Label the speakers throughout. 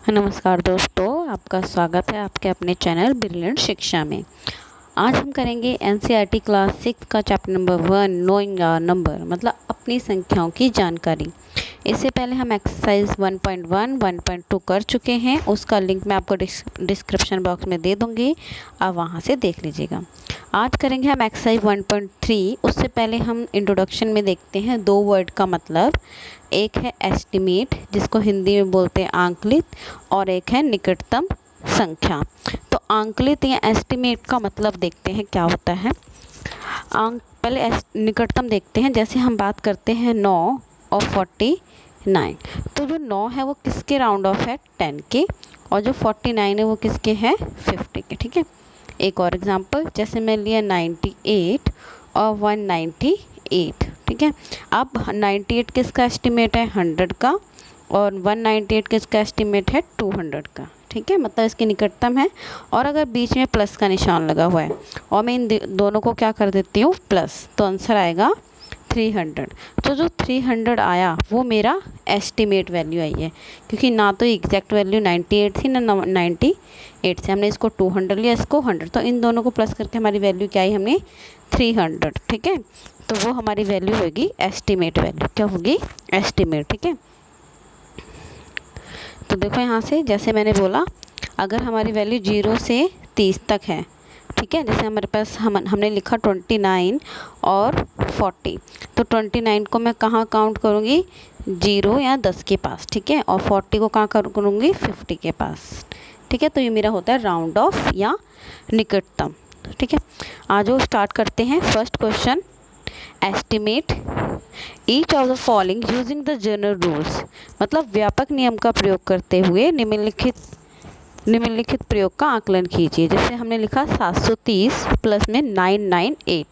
Speaker 1: नमस्कार दोस्तों, आपका स्वागत है आपके अपने चैनल ब्रिलियंट शिक्षा में। आज हम करेंगे एनसीईआरटी क्लास 6 का chapter number 1 knowing your number, मतलब अपनी संख्याओं की जानकारी। इससे पहले हम एक्सरसाइज 1.1, 1.2 कर चुके हैं। उसका लिंक मैं आपको डिस्क्रिप्शन बॉक्स में दे दूँगी, आप वहाँ से देख लीजिएगा। आज करेंगे हम एक्सरसाइज 1.3। उससे पहले हम इंट्रोडक्शन में देखते हैं दो वर्ड का मतलब। एक है एस्टिमेट, जिसको हिंदी में बोलते हैं आंकलित, और एक है निकटतम संख्या। तो आंकलित या एस्टिमेट का मतलब देखते हैं क्या होता है। पहले निकटतम देखते हैं। जैसे हम बात करते हैं 9 और 49, तो जो 9 है वो किसके राउंड ऑफ है 10 के, और जो 49 है वो किसके है 50 के। ठीक है, एक और एग्जांपल, जैसे मैं लिया 98 और 198। ठीक है, अब 98 किसका एस्टिमेट है 100 का, और 198 किसका एस्टिमेट है 200 का। ठीक है, मतलब इसके निकटतम है। और अगर बीच में प्लस का निशान लगा हुआ है और मैं इन दोनों को क्या कर देती हूँ प्लस, तो आंसर आएगा 300। तो जो 300 आया वो मेरा एस्टिमेट वैल्यू आई है, क्योंकि ना तो एग्जैक्ट वैल्यू 98 थी ना 98 से। हमने इसको 200 लिया, इसको 100, तो इन दोनों को प्लस करके हमारी वैल्यू क्या आई हमने 300। ठीक है, तो वो हमारी वैल्यू होगी एस्टिमेट वैल्यू। क्या होगी एस्टिमेट। ठीक है, तो देखो यहाँ से जैसे मैंने बोला, अगर हमारी वैल्यू 0 से 30 तक है, ठीक है, जैसे हमारे पास हमने लिखा 29 और 40, तो 29 को मैं कहाँ काउंट करूँगी 0 या 10 के पास। ठीक है, और 40 को कहाँ करूँगी 50 के पास। ठीक है, तो ये मेरा होता है राउंड ऑफ या निकटतम। ठीक है, आज वो स्टार्ट करते हैं। First question, estimate each of the following using the general rules, मतलब व्यापक नियम का प्रयोग करते हुए निम्नलिखित प्रयोग का आकलन कीजिए। जैसे हमने लिखा 730 प्लस में 998,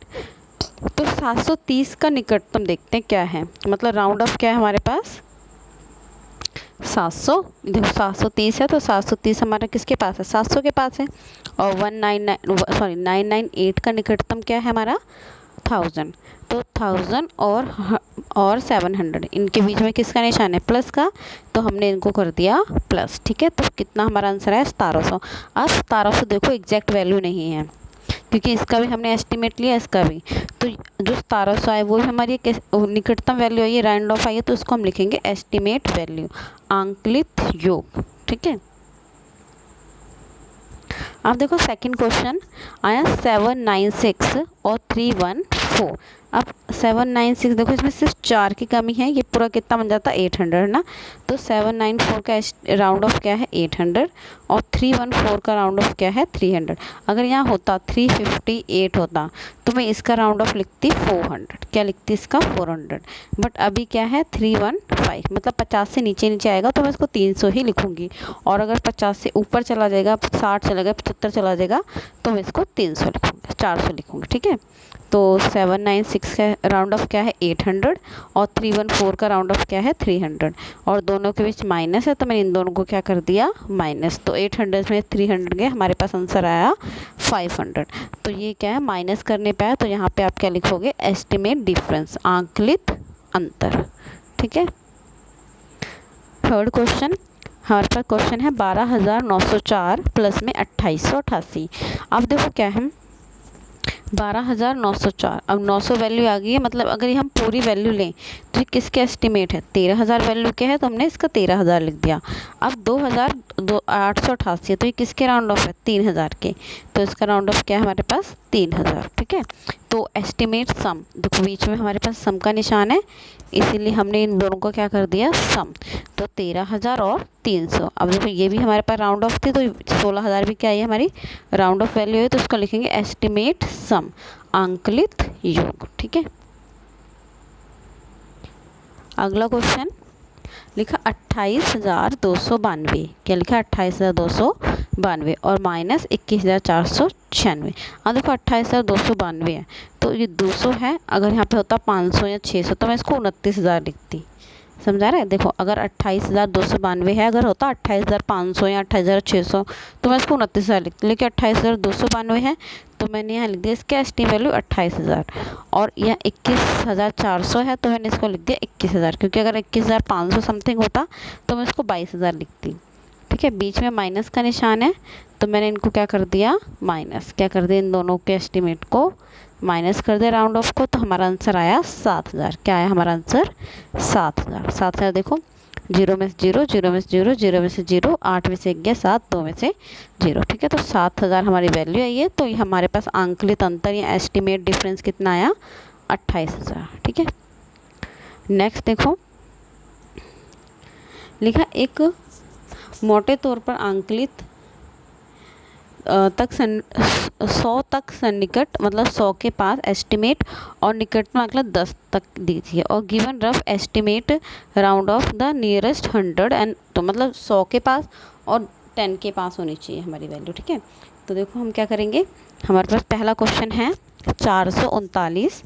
Speaker 1: तो 730 का निकटतम देखते हैं क्या है, मतलब राउंड ऑफ क्या है हमारे पास 700। देखो 730 है, तो 730 हमारा किसके पास है 700 के पास है। और 998 का निकटतम क्या है हमारा 1000, तो 1000 और 700, इनके बीच में किसका निशान है प्लस का, तो हमने इनको कर दिया प्लस। ठीक है, तो कितना हमारा आंसर है 1700। अब 1700 देखो एग्जैक्ट वैल्यू नहीं है, क्योंकि इसका भी हमने एस्टिमेट लिया, इसका भी, तो जो 1700 है वो भी हमारी निकटतम वैल्यू है, ये राउंड ऑफ आई है, तो उसको हम लिखेंगे एस्टिमेट वैल्यू, आंकलित योग। ठीक है, अब देखो सेकंड क्वेश्चन आया 796 और 314। अब 796 देखो इसमें सिर्फ 4 की कमी है, ये पूरा कितना बन जाता है 800 ना, तो 794 का राउंड ऑफ क्या है 800, और 314 का राउंड ऑफ क्या है 300। अगर यहाँ होता 358 होता तो मैं इसका राउंड ऑफ लिखती 400। क्या लिखती इसका 400, बट अभी क्या है 315, मतलब 50 से नीचे नीचे आएगा तो मैं इसको 300 ही लिखूंगी, और अगर 50 से ऊपर चला जाएगा 60 चला गया 75 चला जाएगा तो मैं इसको 300 लिखूंगी 400 लिखूंगी। ठीक है, तो 796 का राउंड ऑफ क्या है 800, और 314 का राउंड ऑफ क्या है 300, और दोनों के बीच माइनस है, तो मैंने इन दोनों को क्या कर दिया माइनस, तो 800 में 300 गए, हमारे पास आंसर आया 500। तो ये क्या है माइनस करने पे आया, तो यहाँ पे आप क्या लिखोगे एस्टिमेट डिफरेंस, आंकलित अंतर। ठीक है, थर्ड क्वेश्चन, हमारे पास क्वेश्चन है 12904 प्लस में 2888। अब देखो क्या है 12904, अब 900 वैल्यू आ गई है, मतलब अगर ये हम पूरी वैल्यू लें तो ये किसके एस्टिमेट है 13000 वैल्यू के है, तो हमने इसका 13000 लिख दिया। अब 2888 है, तो ये किसके राउंड ऑफ है 3000 के, तो इसका राउंड ऑफ क्या है हमारे पास 3000। ठीक है, तो एस्टिमेट सम, देखो बीच में हमारे पास सम का निशान है, इसीलिए हमने इन दोनों को क्या कर दिया सम, तो 13000 और 300। अब देखो ये भी हमारे पास राउंड ऑफ थी, तो 16000 भी क्या है हमारी राउंड ऑफ वैल्यू है, तो उसको लिखेंगे एस्टिमेट सम, आंकलित योग। ठीक है, अगला क्वेश्चन लिखा 28292, क्या लिखा 28292 और माइनस 21496। अब देखो 28292 है, तो ये 200 है, अगर यहाँ पे होता 500 या 600 तो मैं इसको 29000 लिखती। समझा रहे हैं, देखो अगर 28292 है, अगर होता 28500 या 28600 तो मैं इसको 29000 लिखती, लेकिन 28292 है तो मैंने यहाँ लिख दिया इसका एस्टिमेट वैल्यू 28000, और यह 21400 है तो मैंने इसको लिख दिया 21000, क्योंकि अगर 21500 समथिंग होता तो मैं इसको 22000 लिखती। ठीक ठीक है, बीच में माइनस का निशान है तो मैंने इनको क्या कर दिया, माइनस क्या कर दिया, इन दोनों के एस्टिमेट को माइनस कर दिया राउंड ऑफ को, तो हमारा आंसर आया 7000। क्या आया हमारा आंसर, 7000। 7000 देखो, 0 में से 0, 0 में से 0, 0 में से 0, 8 में से 1 गया 7, 2 में से 0। ठीक है, तो 7000 हमारी वैल्यू आई है। तो ये हमारे पास आंकलित अंतर या एस्टिमेट डिफरेंस कितना आया, 28000। ठीक है, नेक्स्ट देखो, लिखा एक मोटे तौर पर आंकलित 100 तक सन्निकट, मतलब 100 के पास एस्टिमेट और निकट में आंकलन 10 तक दीजिए, और given rough estimate round of the nearest 100 and, तो मतलब 100 के पास और 10 के पास होनी चाहिए हमारी वैल्यू। ठीक है, तो देखो हम क्या करेंगे, हमारे पास पहला क्वेश्चन है 439,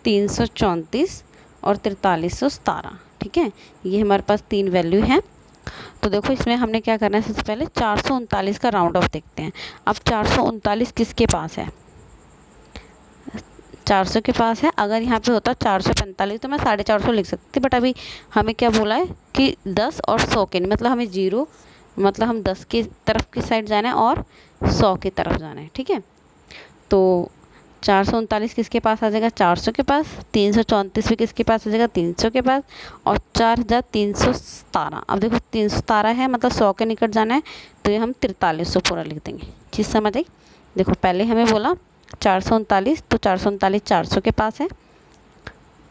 Speaker 1: 334 और 4317। ठीक है, ये हमारे पास 3 वैल्यू हैं। तो देखो इसमें हमने क्या करना है, सबसे पहले 439 का राउंड ऑफ देखते हैं। अब 439 किसके पास है, 400 के पास है। अगर यहाँ पे होता 445 तो मैं 450 लिख सकती, बट अभी हमें क्या बोला है कि 10 और 100 के नहीं, मतलब हमें 0, मतलब हम 10 की तरफ की साइड जाना है और 100 की तरफ जाना है। ठीक है, तो 439 किसके पास आ जाएगा, 400 के पास। 334 भी किसके पास आ जाएगा, 300 के पास। और 4317, अब देखो 317 है, मतलब 100 के निकट जाना है, तो ये हम 4300 पूरा लिख देंगे। चीज़ समझ आई। देखो पहले हमें बोला 439, तो 439 400 के पास है,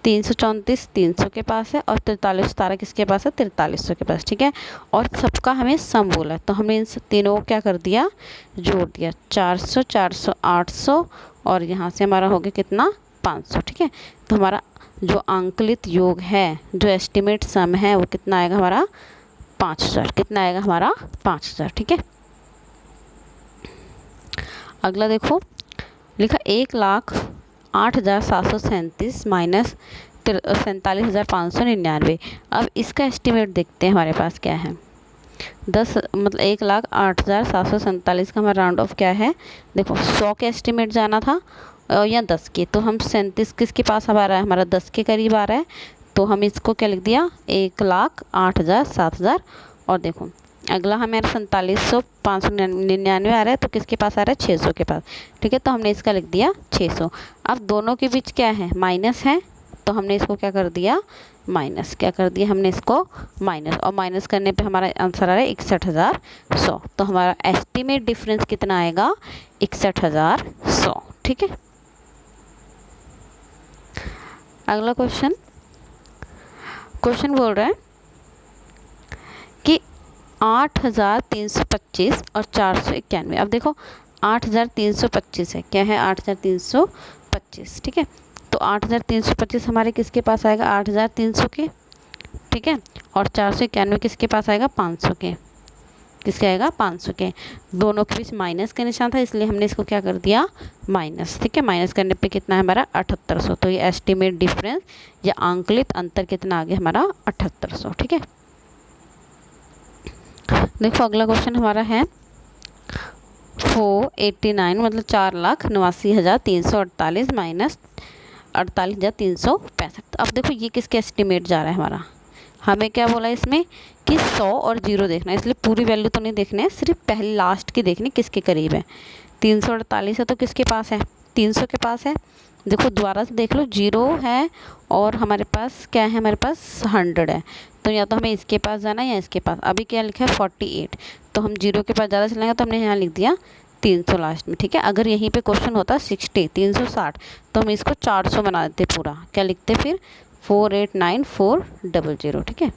Speaker 1: 334 300 के पास है, और 4317 किसके पास है, 4300 के पास। ठीक है, और सबका हमें सम बोला है, तो हमने इन तीनों को क्या कर दिया, जोड़ दिया, 400 400 800, और यहाँ से हमारा हो गया कितना, 500। ठीक है, तो हमारा जो आंकलित योग है, जो एस्टिमेट सम है, वो कितना आएगा हमारा, 5000। कितना आएगा हमारा, 5000। ठीक है, अगला देखो, लिखा 1,08,737 माइनस 47,599। अब इसका एस्टिमेट देखते हैं हमारे पास क्या है। 10 मतलब 1,08,747 का हमारा राउंड ऑफ क्या है, देखो 100 के एस्टिमेट जाना था या 10 के, तो हम 37 किसके पास आ रहा है, हमारा 10 के करीब आ रहा है, तो हम इसको क्या लिख दिया, 1,08,000 7,000। और देखो अगला हमारा 47,599 आ रहा है, तो किसके पास आ रहा है, 600 के पास। ठीक है, तो हमने इसका लिख दिया 600। अब दोनों के बीच क्या है, माइनस है, तो हमने इसको क्या कर दिया, माइनस। क्या कर दिया हमने इसको, माइनस, और माइनस करने पे हमारा आंसर आ रहा है 61,100। तो हमारा एस्टिमेट डिफरेंस कितना आएगा, 61,100। ठीक है, अगला क्वेश्चन बोल रहा है कि 8,325 और 491। अब देखो 8,325 है, क्या है, 8,325। ठीक है, तो 8,325 हमारे किसके पास आएगा, 8,300 के। ठीक है, और 491 किसके पास आएगा, 500 के। किसके आएगा, 500 के। दोनों के बीच माइनस का निशान था, इसलिए हमने इसको क्या कर दिया, माइनस। ठीक है, माइनस करने पे कितना है हमारा, 7800। तो ये एस्टिमेट डिफरेंस या आंकलित अंतर कितना आ गया हमारा, 7800। ठीक है, देखो अगला क्वेश्चन हमारा है 489, मतलब 4,89,348 माइनस 48,365। अब देखो ये किसके एस्टिमेट जा रहा है हमारा, हमें क्या बोला इसमें कि 100 और 0 देखना है, इसलिए पूरी वैल्यू तो नहीं देखना है, सिर्फ पहले लास्ट की देखनी किसके करीब है। 348 है तो किसके पास है, 300 के पास है। देखो दोबारा से देख लो, 0 है और हमारे पास क्या है, हमारे पास 100 है, तो या तो हमें इसके पास जाना है या इसके पास। अभी क्या लिखा है, 48, तो हम 0 के पास ज़्यादा चलेंगे, तो हमने यहाँ लिख दिया 300 लास्ट में। ठीक है, अगर यहीं पे क्वेश्चन होता 60 360, तो हम इसको 400 बना देते पूरा। क्या लिखते फिर, 489400। ठीक है,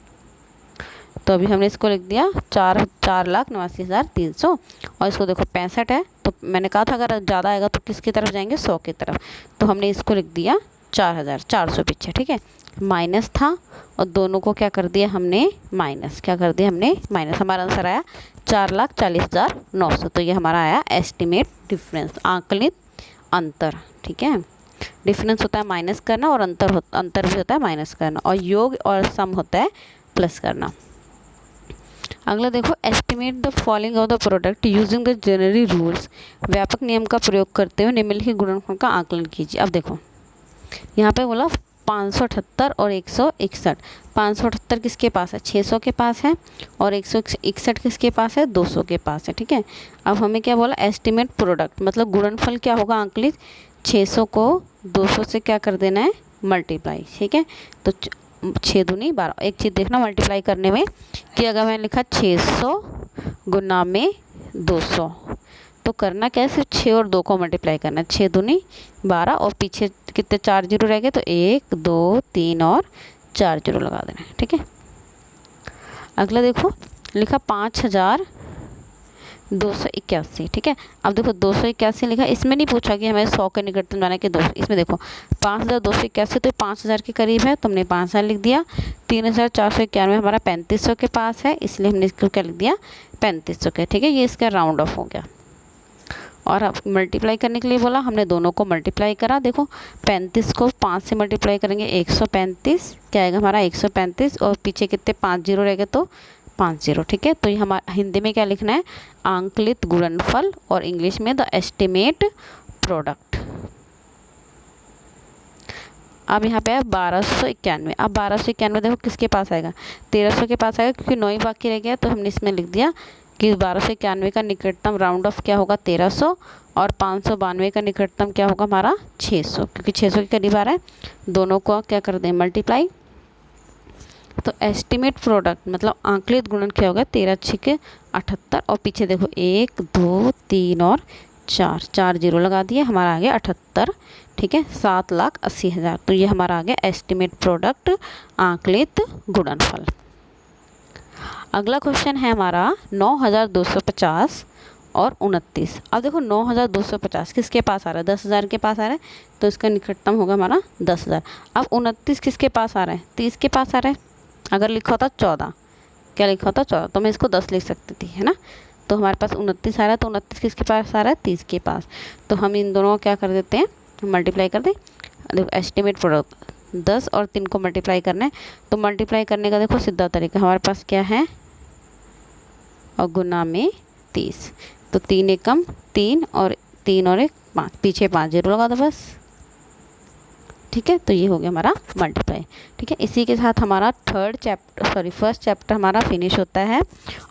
Speaker 1: तो अभी हमने इसको लिख दिया 4,89,300, और इसको देखो 65 है, तो मैंने कहा था अगर ज़्यादा आएगा तो किसकी तरफ जाएंगे, 100 की तरफ, तो हमने इसको लिख दिया 4,400 पीछे। ठीक है, माइनस था और दोनों को क्या कर दिया हमने, माइनस। क्या कर दिया हमने, माइनस। हमारा आंसर आया 4,40,900। तो ये हमारा आया एस्टिमेट डिफरेंस, आंकलित अंतर। ठीक है, डिफरेंस होता है माइनस करना, और अंतर भी होता है माइनस करना, और योग और सम होता है प्लस करना। अगला देखो, estimate the following of the product using the general rules. व्यापक नियम का प्रयोग करते हुए निम्नलिखित गुणनफल का आकलन कीजिए। अब देखो यहाँ पे बोला 578 और 161। 578 किसके पास है? 600 के पास है। और 161 किसके पास है? 200 के पास है। ठीक है, अब हमें क्या बोला? एस्टिमेट प्रोडक्ट, मतलब गुणनफल क्या होगा? आंकलित 600 को 200 से क्या कर देना है? मल्टीप्लाई। ठीक है, तो 6 दूनी 12। एक चीज़ देखना मल्टीप्लाई करने में कि अगर मैंने लिखा 600 गुना में 200, तो करना क्या है? सिर्फ 6 और 2 को मल्टीप्लाई करना है। 6 दूनी 12 और पीछे कितने 4 जीरो रह गए, तो 1 2 3 और 4 जीरो लगा देना है। ठीक है, अगला देखो लिखा 5281। ठीक है, अब देखो 281 लिखा, इसमें नहीं पूछा कि हमें 100 के निकटतम जाना कि 200। इसमें देखो 5281 तो 5000 के करीब है, तो हमने 5000 लिख दिया। 3491 हमारा 3500 के पास है, इसलिए हमने इसको क्या लिख दिया? 3500 के। ठीक है, ये इसका राउंड ऑफ हो गया। और अब मल्टीप्लाई करने के लिए बोला, हमने दोनों को मल्टीप्लाई करा। देखो 35 को 5 से मल्टीप्लाई करेंगे 135, क्या आएगा हमारा? 135 और पीछे कितने 5 जीरो रहेगा, तो 5 जीरो। ठीक है, तो ये हमारा हिंदी में क्या लिखना है? आंकलित गुणनफल, और इंग्लिश में द एस्टिमेट प्रोडक्ट। अब यहाँ पे है 1291। अब 1291 देखो किसके पास आएगा? 1300 के पास आएगा, क्योंकि 9 ही बाकी रह गया, तो हमने इसमें लिख दिया कि 1291 का निकटतम राउंड ऑफ क्या होगा? 1300, और 592 का निकटतम क्या होगा हमारा? 600, क्योंकि 600 के करीब आ रहा है। दोनों को क्या कर दें? मल्टीप्लाई। तो एस्टिमेट प्रोडक्ट मतलब आंकलित गुणन क्या होगा? 13 6 78, और पीछे देखो 1 2 3 और 4 जीरो लगा दिए, हमारा आ गया 78। ठीक है, 7,80,000। तो ये हमारा आ गया एस्टिमेट प्रोडक्ट, आंकलित गुणनफल। अगला क्वेश्चन है हमारा 9250 और 29। अब देखो 9250 किसके पास आ रहा है? 10,000 के पास आ रहा है, तो इसका निकटतम होगा हमारा 10,000। अब 29 किसके पास आ रहा है? 30 के पास आ रहा है। अगर लिखा होता 14, क्या लिखा होता? 14, तो मैं इसको 10 लिख सकती थी, है ना। तो हमारे पास 29 आ रहा है, तो 29 किसके पास आ रहा है? 30 के पास। तो हम इन दोनों को क्या कर देते हैं? मल्टीप्लाई कर दें। देखो एस्टिमेट प्रोडक्ट 10 और 3 को मल्टीप्लाई करना है, तो मल्टीप्लाई करने का देखो सीधा तरीका हमारे पास क्या है? और गुना में 30, तो 3 एकम 3 और 3 और 1 5, पीछे 5 जीरो लगा दो बस। ठीक है, तो ये हो गया हमारा मल्टीप्लाई। ठीक है, इसी के साथ हमारा फर्स्ट चैप्टर हमारा फिनिश होता है।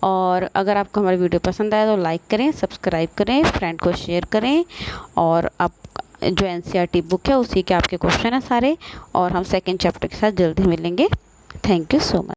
Speaker 1: और अगर आपको हमारी वीडियो पसंद आए तो लाइक करें, सब्सक्राइब करें, फ्रेंड को शेयर करें। और आप जो एनसीईआरटी बुक है उसी के आपके क्वेश्चन है सारे, और हम सेकेंड चैप्टर के साथ जल्दी मिलेंगे। Thank you so much.